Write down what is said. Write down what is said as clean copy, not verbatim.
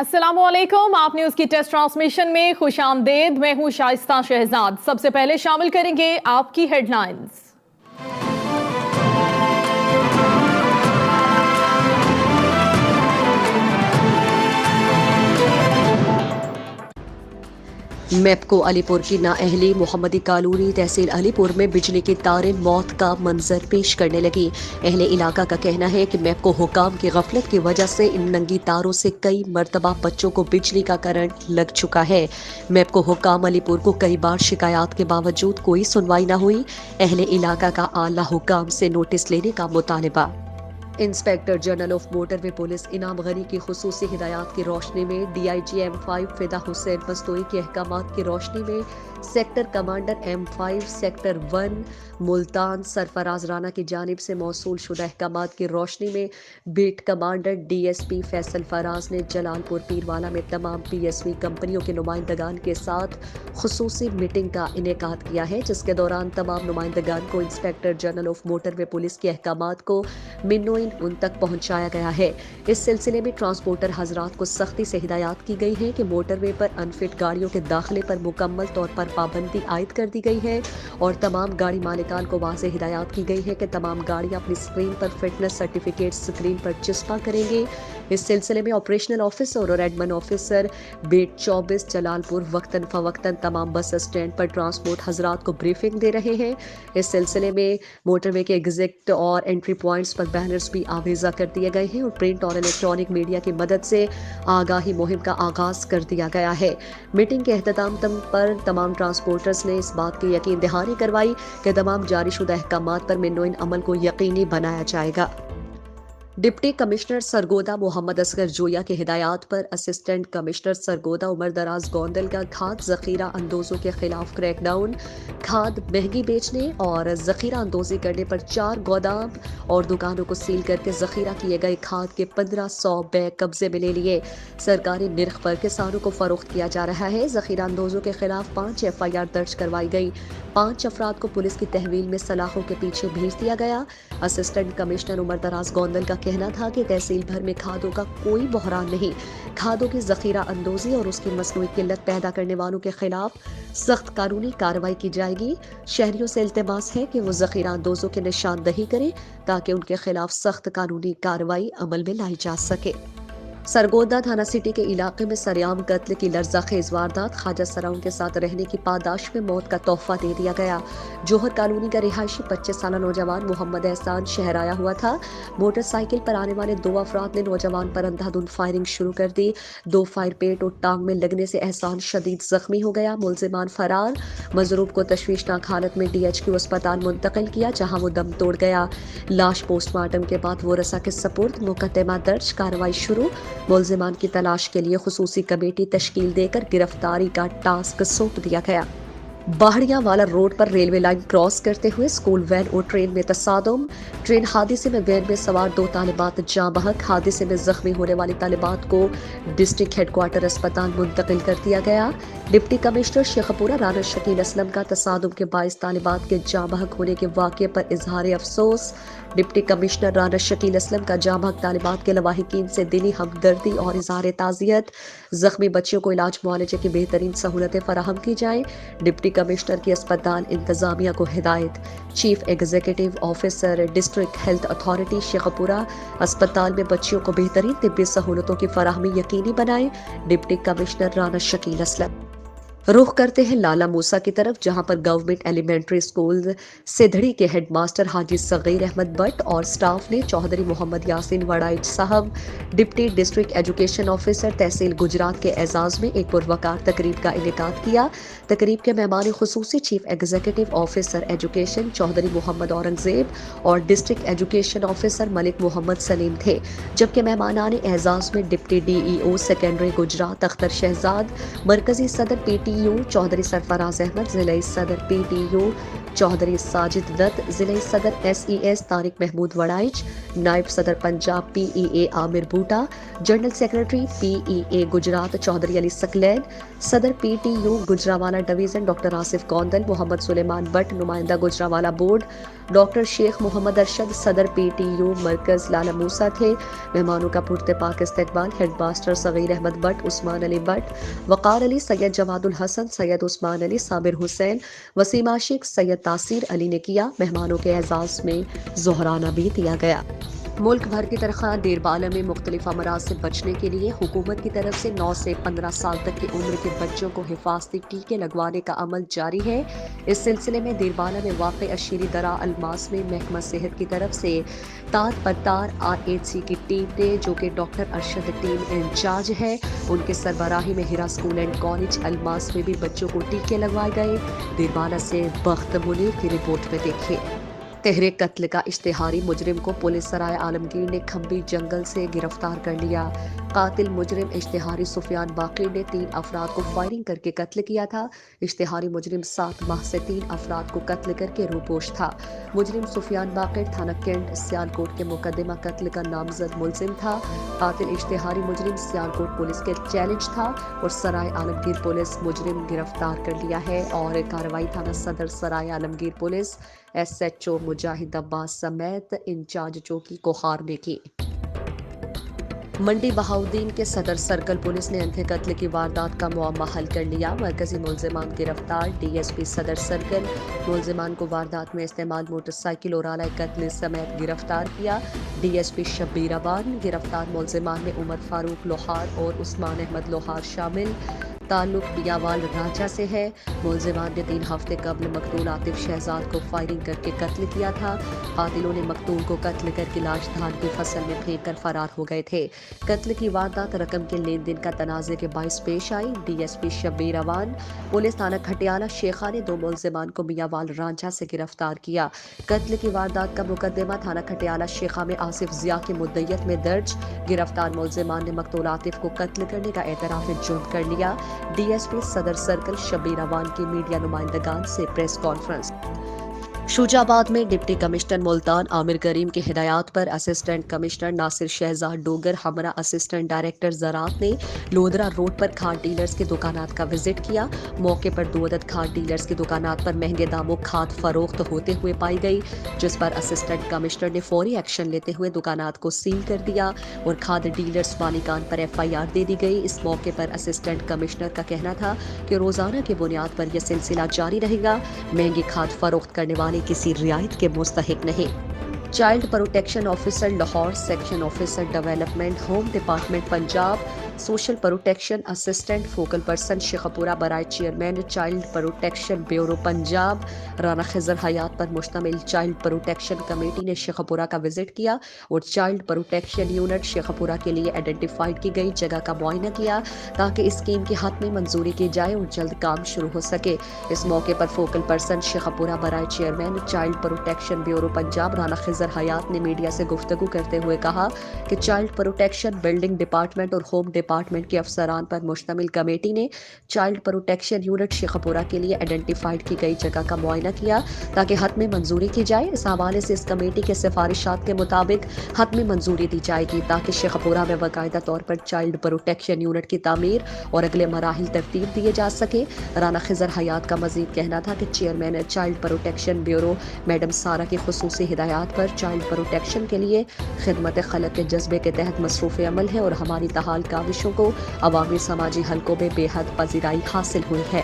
अस्सलाम वालेकुम। आप न्यूज की टेस्ट ट्रांसमिशन में खुश आमदेद। मैं हूं शाइस्ता शहजाद। सबसे पहले शामिल करेंगे आपकी हेडलाइंस। मेपको अलीपुर की नाअहली मोहम्मदी कॉलोनी तहसील अलीपुर में बिजली की तारें मौत का मंजर पेश करने लगी। अहले इलाका का कहना है कि मेपको हुकाम की गफलत की वजह से इन नंगी तारों से कई मरतबा बच्चों को बिजली का करंट लग चुका है। मेपको हुकाम अलीपुर को कई बार शिकायत के बावजूद कोई सुनवाई न हुई। अहले इलाका का आला हुकाम से नोटिस लेने का मुतालबा। Inspector general of motorway police इनाम गनी की खुसूसी हिदायत की रोशनी में DIG M5 फिदा हुसैन मस्तोई के अहकामात की रोशनी में सेक्टर कमांडर M5 सेक्टर 1 मुल्तान सरफराज राना की जानिब से मौसूल शुदा अहकामात की रोशनी में beat commander DSP Faisal Faraz ने जलालपुर पीरवाला में तमाम PSV कंपनियों के नुमाइंदगान के साथ खुसूसी मीटिंग का इनेकाद किया है, जिसके दौरान तमाम नुमाइंदगान को inspector general of motorway police के अहकामात को मिन्नोइन उन तक पहुंचाया गया है। इस सिलसिले में ट्रांसपोर्टर हजरात को सख्ती से हिदायत की गई है कि मोटरवे पर अनफिट गाड़ियों के दाखिले पर मुकम्मल तौर पर पाबंदी आयद कर दी गई है और तमाम गाड़ी मालिकान को वाज़ेह हिदायत की गई है कि तमाम गाड़ियां अपनी स्क्रीन पर फिटनेस सर्टिफिकेट स्क्रीन पर चिस्पा करेंगे। इस सिलसिले में ऑपरेशनल ऑफिसर और एडमिन ऑफिसर बेट 24 जलालपुर वक्तन फवक्तन तमाम बस स्टैंड पर ट्रांसपोर्ट हजरात को ब्रीफिंग दे रहे हैं। इस सिलसिले में मोटरवे के एग्जिट और एंट्री पॉइंट्स पर बैनर्स भी आवेजा कर दिए गए हैं और प्रिंट और इलेक्ट्रॉनिक मीडिया की मदद से आगाही मुहिम का आगाज कर दिया गया है। मीटिंग के अख्ताम पर तमाम ट्रांसपोर्टर्स ने इस बात की यकीन दहानी करवाई कि तमाम जारीशुदा अहकामात पर मिन्नोइन अमल को यकीनी बनाया जाएगा। डिप्टी कमिश्नर सरगोदा मोहम्मद असगर जोया की हिदायत पर असिस्टेंट कमिश्नर सरगोदा उमर दराज गोंदल का खाद जखीरा अंदोजों के खिलाफ क्रैकडाउन, खाद महंगी बेचने और जखीरा अंदोजी करने पर 4 गोदाम और दुकानों को सील करके जखीरा किए गए खाद के 1500 बैग कब्जे में ले लिए। सरकारी निर्ख पर किसानों को फरोख्त किया जा रहा है। जखीरा अंदोजों के खिलाफ 5 FIR दर्ज करवाई गई। 5 अफराद को पुलिस की तहवील में सलाखों के पीछे भेज दिया गया। असिस्टेंट कमिश्नर उमर दराज गोंदल का कहना था कि तहसील भर में खादों का कोई बहरान नहीं। खादों की जखीरा अंदोजी और उसकी मसनूई किल्लत पैदा करने वालों के खिलाफ सख्त कानूनी कार्रवाई की जाएगी। शहरियों से इल्तिमास है कि वो जखीरा अंदोजों की निशानदही करें ताकि उनके खिलाफ सख्त कानूनी कार्रवाई अमल में लाई जा सके। सरगोदा थाना सिटी के इलाके में सरेआम कत्ल की लर्ज़ाखेज वारदात, ख्वाजा सराउन के साथ रहने की पादाश में मौत का तोहफा दे दिया गया। जोहर कॉलोनी का रिहायशी 25 साला नौजवान मोहम्मद एहसान शहर आया हुआ था। मोटरसाइकिल पर आने वाले 2 अफराद ने नौजवान पर अंधाधुंध फायरिंग शुरू कर दी। 2 फायर पेट और टांग में लगने से एहसान शदीद जख्मी हो गया। मुलजिमान फरार। मजरूब को तशवीशनाक हालत में DHQ अस्पताल मुंतकिल किया, जहां वो दम तोड़ गया। लाश पोस्टमार्टम के बाद वोरसा के सपुर्द। मुकदमा दर्ज, कार्रवाई शुरू। मुलजिमान की तलाश के लिए खुसूसी कमेटी तश्कील देकर गिरफ्तारी का टास्क सौंप दिया गया। बाहड़िया वाला रोड पर रेलवे लाइन क्रॉस करते हुए स्कूल वैन और ट्रेन में तसादुम। ट्रेन हादसे में वैन में सवार 2 तालिबात जाँ बहक। हादसे में जख्मी होने वाली तालिबात को डिस्ट्रिक्ट हेडक्वार्टर अस्पताल मुंतकिल कर दिया गया। डिप्टी कमिश्नर शेखपुरा राना शकील असलम का तसादुम के बाइस तालिबात के जाँ बहक होने के वाक़े पर इजहार अफसोस। डिप्टी कमिश्नर राना शकील असलम का जाँ बहक तालिबात के लवाहिकीन से दिली हमदर्दी और इजहार ताज़ियत। जख्मी बच्चियों को इलाज मुआलजे की बेहतरीन सहूलतें फराहम की जाएँ। डिप्टी कमिश्नर की अस्पताल इंतजामिया को हिदायत। Chief executive officer district health authority Sheikhpura अस्पताल में बच्चियों को बेहतरीन तिब्बी सहूलतों की फराहमी यकीनी बनाए। Deputy commissioner Rana Shakeel Aslam. रुख करते हैं लाला मूसा की तरफ, जहां पर गवर्नमेंट एलिमेंट्री स्कूल सिधड़ी के हेडमास्टर हाजी सगीर अहमद भट्ट और स्टाफ ने चौधरी मोहम्मद यासीन वड़ाइच साहब डिप्टी डिस्ट्रिक्ट एजुकेशन ऑफिसर तहसील गुजरात के एजाज में एक पुरवकार तकरीब का इनेकाद किया। तकरीब के मेहमान खुसूसी chief executive officer education Chaudhry Muhammad Aurangzeb और district education officer Malik Muhammad Saleem थे, जबकि मेहमानान एजाज में deputy DEO secondary Gujrat Akhtar Shahzad, मरकजी सदर PTU चौधरी सरफराज अहमद, जिला सदर PTU चौधरी साजिद दत्त, जिले सदर SES तारिक महमूद वड़ाइच, नायब सदर Punjab PEA Aamir Buta, general secretary PEA Gujrat Chaudhry Ali Saqlain, सदर PTU Gujranwala division doctor Asif Kaundal, Muhammad Suleman Butt, नुमाइंदा गुजरावाला बोर्ड डॉक्टर शेख मोहम्मद अरशद, सदर PTU मरकज लाला मूसा थे। मेहमानों का पुरतपाक इस्तकबाल हेडमास्टर सगीर अहमद बट, उस्मान अली बट, वकार अली, सैयद जवादुल हसन, सैयद उस्मान अली, साबिर हुसैन, वसीम आशिक, सैयद तासीर अली ने किया। मेहमानों के एजाज में ज़ोहराना भी दिया गया। मुल्क भर की तरह देरबाला में मुख्तलिफ अमराज से बचने के लिए हुकूमत की तरफ से 9 से 15 साल तक की उम्र के बच्चों को हिफाजती टीके लगवाने का अमल जारी है। इस सिलसिले में देरबाला में वाक़ अशीरी दरा अलमास में महकमा सेहत की तरफ से तार पतार RHC की टीम ने, जो कि डॉक्टर अरशद टीम इंचार्ज है, उनके सरबराही में हिरा स्कूल एंड कॉलेज अलमास में भी बच्चों को टीके लगवाए गए। देरबाला से बख्त मुनीर की रिपोर्ट में देखिए। तहरीक कत्ल का इश्तिहारी मुजरिम को पुलिस सराय आलमगीर ने खंबी जंगल से गिरफ्तार कर लिया। कातिल मुजरिम इश्तिहारी सुफियान बाकी ने 3 अफराद को फायरिंग करके कत्ल किया था। इश्तिहारी मुजरिम 7 माह से 3 अफराद को कत्ल करके रूपोश था। मुजरिम सुफियान बाकी थाना कैंट सियालकोट के मुकदमा कत्ल का नामजद मुलजिम था। कातिल इश्तिहारी मुजरिम सियालकोट पुलिस के चैलेंज था और सराय आलमगीर पुलिस मुजरिम गिरफ्तार कर लिया है और कार्रवाई थाना सदर सराय आलमगीर पुलिस SHO मुजाहिद अब्बास समेत इंचार्ज चौकी कोहार ने की। मंडी बहाउद्दीन के सदर सर्कल पुलिस ने अंधे कत्ल की वारदात का मुअम्मा हल कर लिया। मरकजी मुलजिमान गिरफ्तार। DSP सदर सर्कल मुलजिमान को वारदात में इस्तेमाल मोटरसाइकिल और आला कत्ल समेत गिरफ्तार किया। DSP शब्बीर अबान गिरफ्तार मुलजिमान में उमर फारूक लोहार और उस्मान अहमद लोहार शामिल। ताल्लुक पियावाल रांचा से है। मुलजिमान ने 3 हफ्ते कबल मकतूल आतिफ शहजाद को फायरिंग करके कत्ल किया था। कातिलों ने मकतूल को कत्ल करके लाश धान की फसल में फेंक कर फरार हो गए थे। कत्ल की वारदात रकम के लेन देन का तनाज़े के बाइस पेश आई। DSP शब्बीर अवान पुलिस थाना खटियाला शेखा ने 2 मुलजिमान को मियावाल रांझा से गिरफ्तार किया। कत्ल की वारदात का मुकदमा थाना खटियाला शेखा में आसिफ जिया की मुद्दयत में दर्ज। गिरफ्तार मुलजिमान ने मकतूल आतिफ को कत्ल करने का एतराफ़ जुर्म कर लिया। DSP सदर सर्कल शब्बीर अवान की मीडिया नुमाइंदगान से प्रेस कॉन्फ्रेंस। शुजाबाद में डिप्टी कमिश्नर मुल्तान आमिर करीम की हिदायत पर असिस्टेंट कमिश्नर नासिर शहजाद डोगर हमरा असिस्टेंट डायरेक्टर ज़राअत ने लोधरा रोड पर खाद डीलर्स की दुकानात का विजिट किया। मौके पर 2 अदद खाद डीलर्स की दुकानात पर महंगे दामों खाद फरोख्त होते हुए पाई गई, जिस पर असिस्टेंट कमिश्नर ने फौरी एक्शन लेते हुए दुकानात को सील कर दिया और खाद डीलर्स मालिकान पर FIR दे दी गई। इस मौके पर असिस्टेंट कमिश्नर का कहना था कि रोजाना की बुनियाद पर यह सिलसिला जारी रहेगा। महंगी खाद फरोख्त करने वाले किसी रियायत के मुस्तहिक नहीं। Child protection officer Lahore, section officer development, home department Punjab, social protection assistant focal person Sheikhupura बराए chairman child protection bureau Punjab Rana Khizar Hayat पर मुश्तमिल चाइल्ड प्रोटेक्शन कमेटी ने शेखपुरा का विजिट किया और चाइल्ड प्रोटेक्शन यूनिट शेखपुरा के लिए आइडेंटिफाइड की गई जगह का मुआयना किया ताकि इस स्कीम की हतमी मंजूरी की जाए और जल्द काम शुरू हो सके। इस मौके पर फोकल पर्सन शेखपुरा बराए chairman child protection bureau Punjab Rana Khizar Hayat ने मीडिया से गुफ्तगू करते हुए कहा कि चाइल्ड प्रोटेक्शन बिल्डिंग डिपार्टमेंट और होम डिपार्टमेंट के अफसरान पर मुश्तमिल कमेटी ने चाइल्ड प्रोटेक्शन यूनिट शेखपुरा के लिए आइडेंटिफाइड की गई जगह का मुआयना किया ताकि हतमी मंजूरी की जाए। इस हवाले से इस कमेटी के सिफारिशात के मुताबिक हतमी मंजूरी दी जाएगी ताकि शेखपुरा में बाकायदा तौर पर चाइल्ड प्रोटेक्शन यूनिट की तामीर और अगले मराहिल तरतीब दिए जा सके। राना खिजर हयात का मजीद कहना था कि chairman child protection bureau madam सारा की खुसूसी हिदायत पर चाइल्ड प्रोटेक्शन के लिए खिदमत खलक के जज्बे के तहत मसरूफ़ अमल है और हमारी तहाल काविशों को अवामी समाजी हलकों में बेहद पजीराई हासिल हुई है।